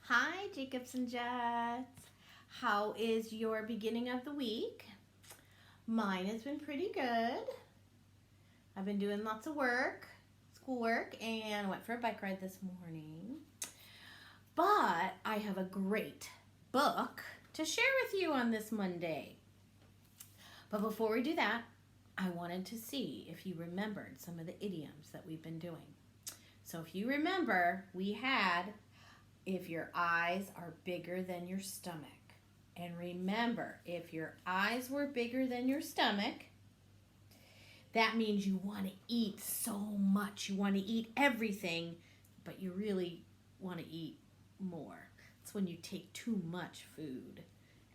Hi, Jacobs and Jets. How is your beginning of the week? Mine has been pretty good. I've been doing lots of work, schoolwork, and went for a bike ride this morning. But I have a great book to share with you on this Monday. But before we do that, I wanted to see if you remembered some of the idioms that we've been doing. So if you remember, we had if your eyes are bigger than your stomach. And remember, if your eyes were bigger than your stomach, that means you want to eat so much. You want to eat everything, but you really want to eat more. It's when you take too much food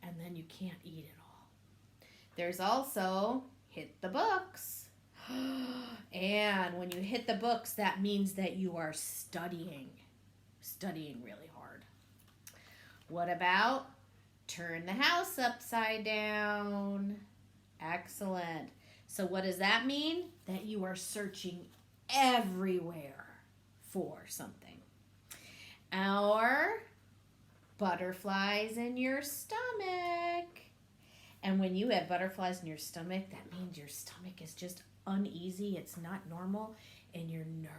and then you can't eat it all. There's also hit the books. And when you hit the books, that means that you are studying really hard. What about turn the house upside down? Excellent. So what does that mean? That you are searching everywhere for something. Or butterflies in your stomach. And when you have butterflies in your stomach, that means your stomach is just uneasy. It's not normal and you're nervous.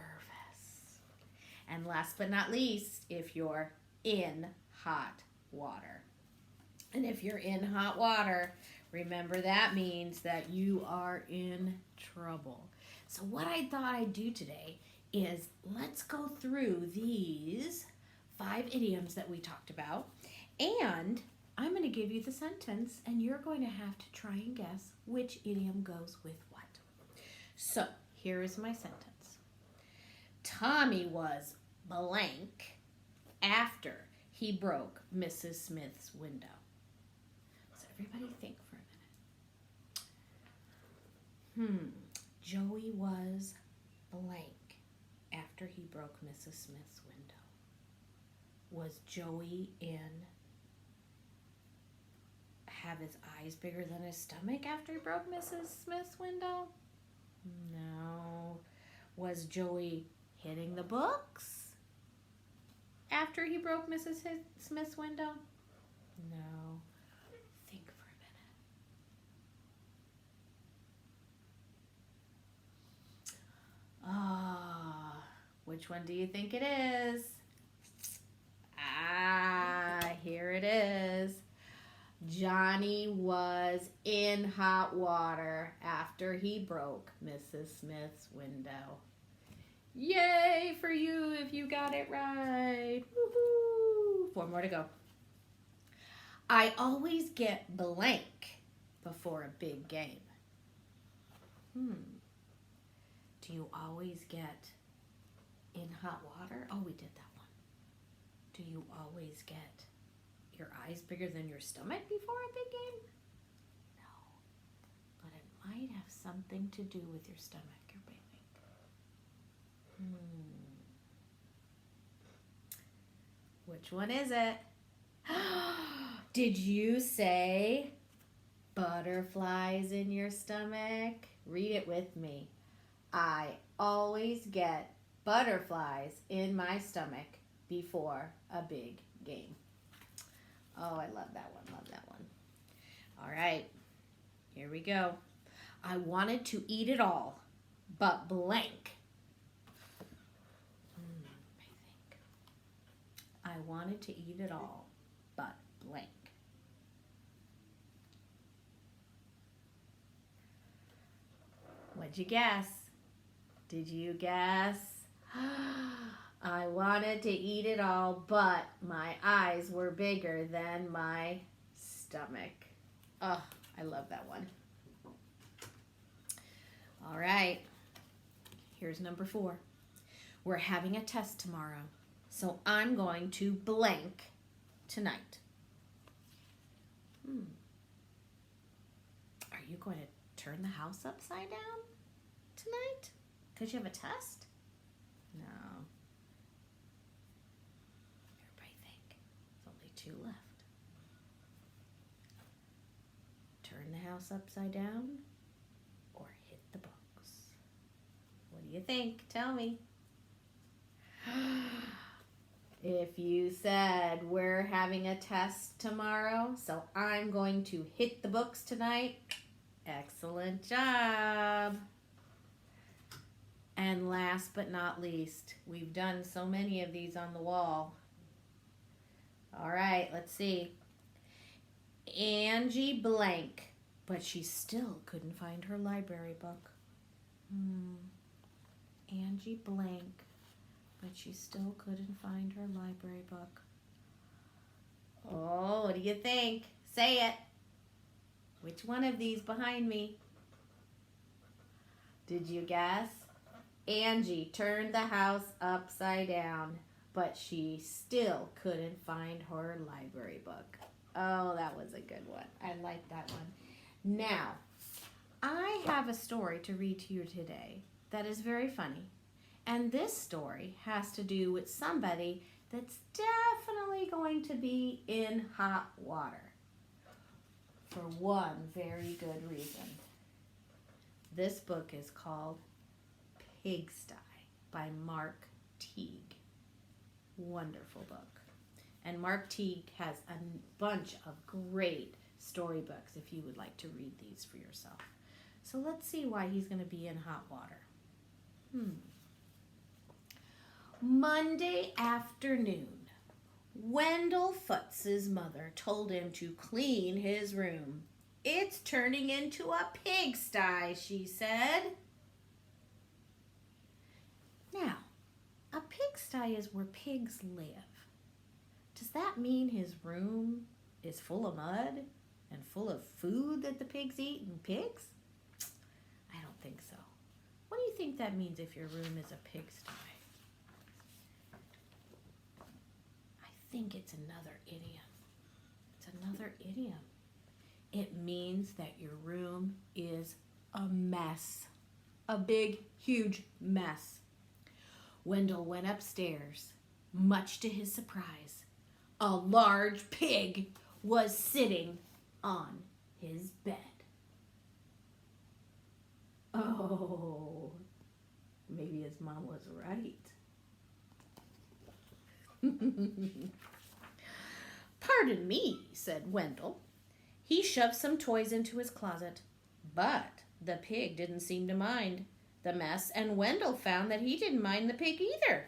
And last but not least, if you're in hot water. And if you're in hot water, remember that means that you are in trouble. So what I thought I'd do today is let's go through these 5 idioms that we talked about. And I'm going to give you the sentence and you're going to have to try and guess which idiom goes with what. So here is my sentence. Tommy was blank after he broke Mrs. Smith's window. So everybody think for a minute. Joey was blank after he broke Mrs. Smith's window. Was Joey have his eyes bigger than his stomach after he broke Mrs. Smith's window? No. Was Joey hitting the books after he broke Mrs. Smith's window? No. Think for a minute. Which one do you think it is? Here it is. Johnny was in hot water after he broke Mrs. Smith's window. Yay for you if you got it right. Woohoo! 4 more to go. I always get blank before a big game. Do you always get in hot water? Oh, we did that one. Do you always get your eyes bigger than your stomach before a big game? No. But it might have something to do with your stomach, everybody think. Which one is it? Did you say butterflies in your stomach? Read it with me. I always get butterflies in my stomach before a big game. Oh, I love that one. Love that one. All right. Here we go. I wanted to eat it all, but blank. I wanted to eat it all, but blank. What'd you guess? Did you guess? I wanted to eat it all, but my eyes were bigger than my stomach. Oh, I love that one. All right. Here's number 4. We're having a test tomorrow, so I'm going to blank tonight. Are you going to turn the house upside down tonight? Because you have a test? No. Everybody think. There's only 2 left. Turn the house upside down or hit the books? What do you think? Tell me. If you said we're having a test tomorrow, so I'm going to hit the books tonight, excellent job. And last but not least, we've done so many of these on the wall. All right, let's see. Angie blank, but she still couldn't find her library book. Angie blank, but she still couldn't find her library book. Oh, what do you think? Say it. Which one of these behind me? Did you guess? Angie turned the house upside down, but she still couldn't find her library book. Oh, that was a good one. I like that one. Now, I have a story to read to you today that is very funny. And this story has to do with somebody that's definitely going to be in hot water for one very good reason. This book is called Pigsty by Mark Teague. Wonderful book. And Mark Teague has a bunch of great storybooks if you would like to read these for yourself. So let's see why he's going to be in hot water. Monday afternoon, Wendell Futz's mother told him to clean his room. It's turning into a pigsty, she said. Now, a pigsty is where pigs live. Does that mean his room is full of mud and full of food that the pigs eat and pigs? I don't think so. What do you think that means if your room is a pigsty? I think it's another idiom. It's another idiom. It means that your room is a mess. A big, huge mess. Wendell went upstairs. Much to his surprise, a large pig was sitting on his bed. Oh, maybe his mom was right. Pardon me, said Wendell. He shoved some toys into his closet, but the pig didn't seem to mind the mess, and Wendell found that he didn't mind the pig either.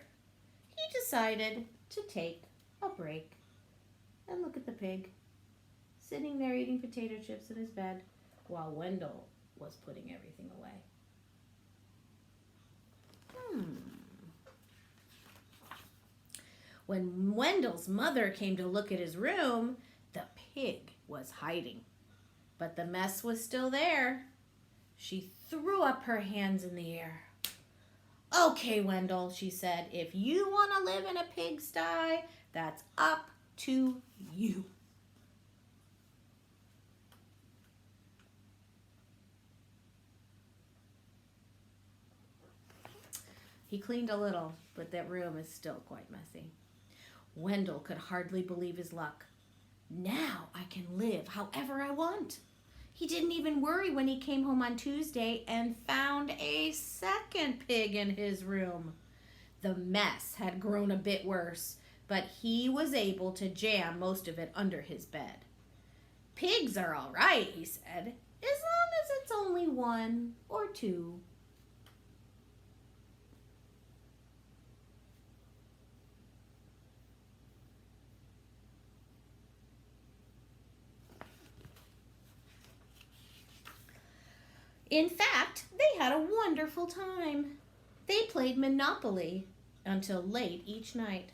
He decided to take a break and look at the pig, sitting there eating potato chips in his bed while Wendell was putting everything away. When Wendell's mother came to look at his room, the pig was hiding, but the mess was still there. She threw up her hands in the air. Okay, Wendell, she said, if you want to live in a pigsty, that's up to you. He cleaned a little, but that room is still quite messy. Wendell could hardly believe his luck. Now I can live however I want. He didn't even worry when he came home on Tuesday and found a second pig in his room. The mess had grown a bit worse, but he was able to jam most of it under his bed. Pigs are all right, he said, as long as it's only one or two. In fact, they had a wonderful time. They played Monopoly until late each night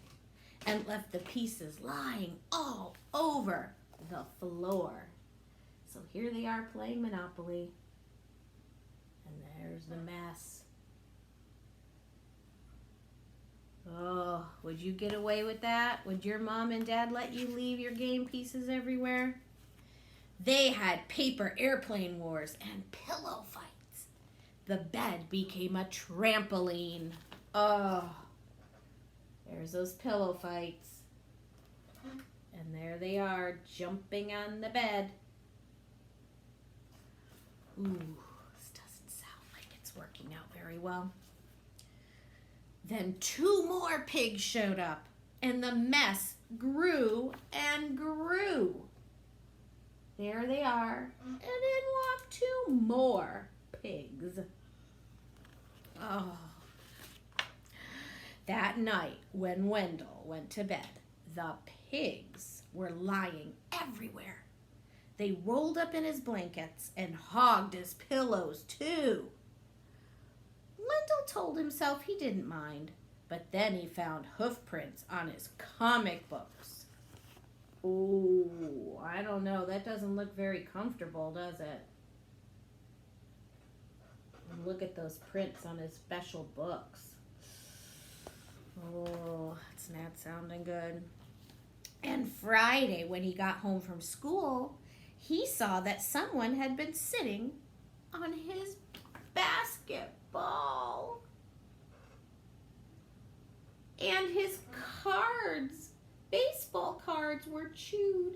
and left the pieces lying all over the floor. So here they are playing Monopoly, and there's the mess. Oh, would you get away with that? Would your mom and dad let you leave your game pieces everywhere? They had paper airplane wars and pillow fights. The bed became a trampoline. Oh, there's those pillow fights. And there they are, jumping on the bed. Ooh, this doesn't sound like it's working out very well. Then two more pigs showed up. And the mess grew and grew. There they are. And in walked 2 more pigs. Oh. That night, when Wendell went to bed, the pigs were lying everywhere. They rolled up in his blankets and hogged his pillows, too. Wendell told himself he didn't mind, but then he found hoof prints on his comic books. Ooh, I don't know. That doesn't look very comfortable, does it? Look at those prints on his special books. Oh, it's not sounding good. And Friday, when he got home from school, he saw that someone had been sitting on his basketball. And his cards, baseball cards, were chewed.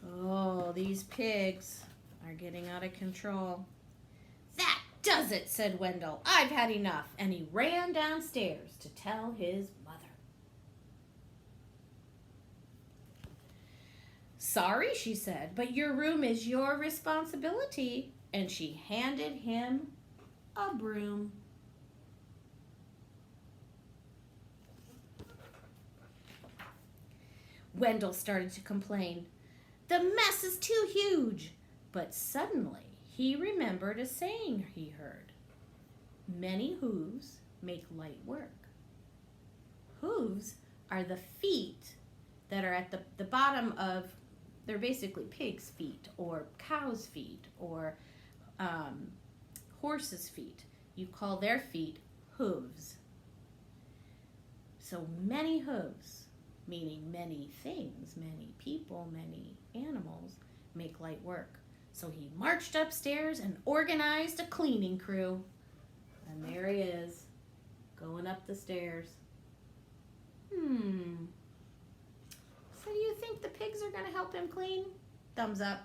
Oh, these pigs are getting out of control. That does it, said Wendell. I've had enough. And he ran downstairs to tell his mother. Sorry, she said, but your room is your responsibility. And she handed him a broom. Wendell started to complain. The mess is too huge. But suddenly he remembered a saying he heard. Many hooves make light work. Hooves are the feet that are at the bottom of, they're basically pig's feet or cow's feet or horse's feet. You call their feet hooves. So many hooves, meaning many things, many people, many animals, make light work. So he marched upstairs and organized a cleaning crew. And there he is, going up the stairs. So do you think the pigs are going to help him clean? Thumbs up.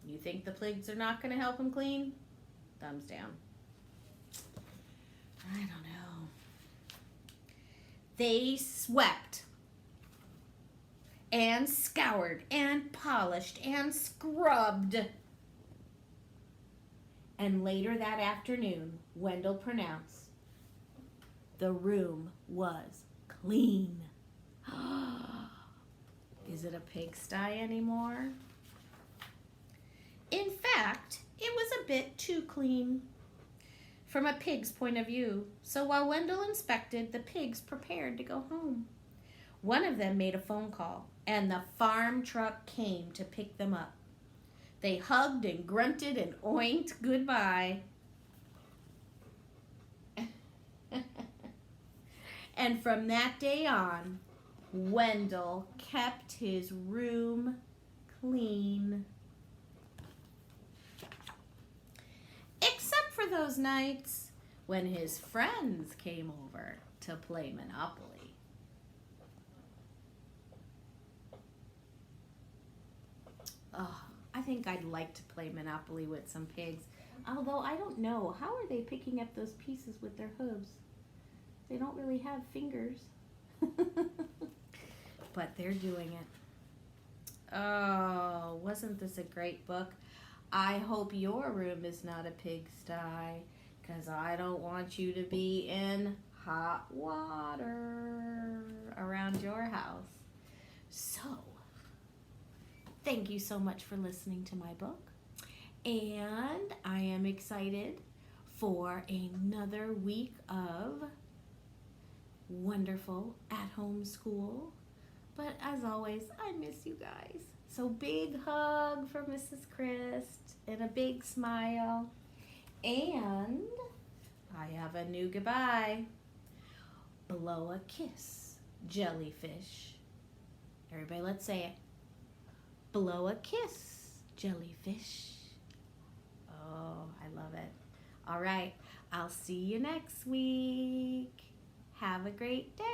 You think the pigs are not going to help him clean? Thumbs down. I don't know. They swept and scoured and polished and scrubbed. And later that afternoon, Wendell pronounced, the room was clean. Is it a pigsty anymore? In fact, it was a bit too clean from a pig's point of view. So while Wendell inspected, the pigs prepared to go home. One of them made a phone call, and the farm truck came to pick them up. They hugged and grunted and oinked goodbye. And from that day on, Wendell kept his room clean. Except for those nights when his friends came over to play Monopoly. Oh, I think I'd like to play Monopoly with some pigs. Although I don't know, how are they picking up those pieces with their hooves? They don't really have fingers. But they're doing it. Oh, wasn't this a great book? I hope your room is not a pigsty, because I don't want you to be in hot water around your house. So, thank you so much for listening to my book. And I am excited for another week of wonderful at-home school. But as always, I miss you guys. So big hug for Mrs. Christ and a big smile. And I have a new goodbye. Blow a kiss, jellyfish. Everybody, let's say it. Blow a kiss, jellyfish. Oh, I love it. All right, I'll see you next week. Have a great day.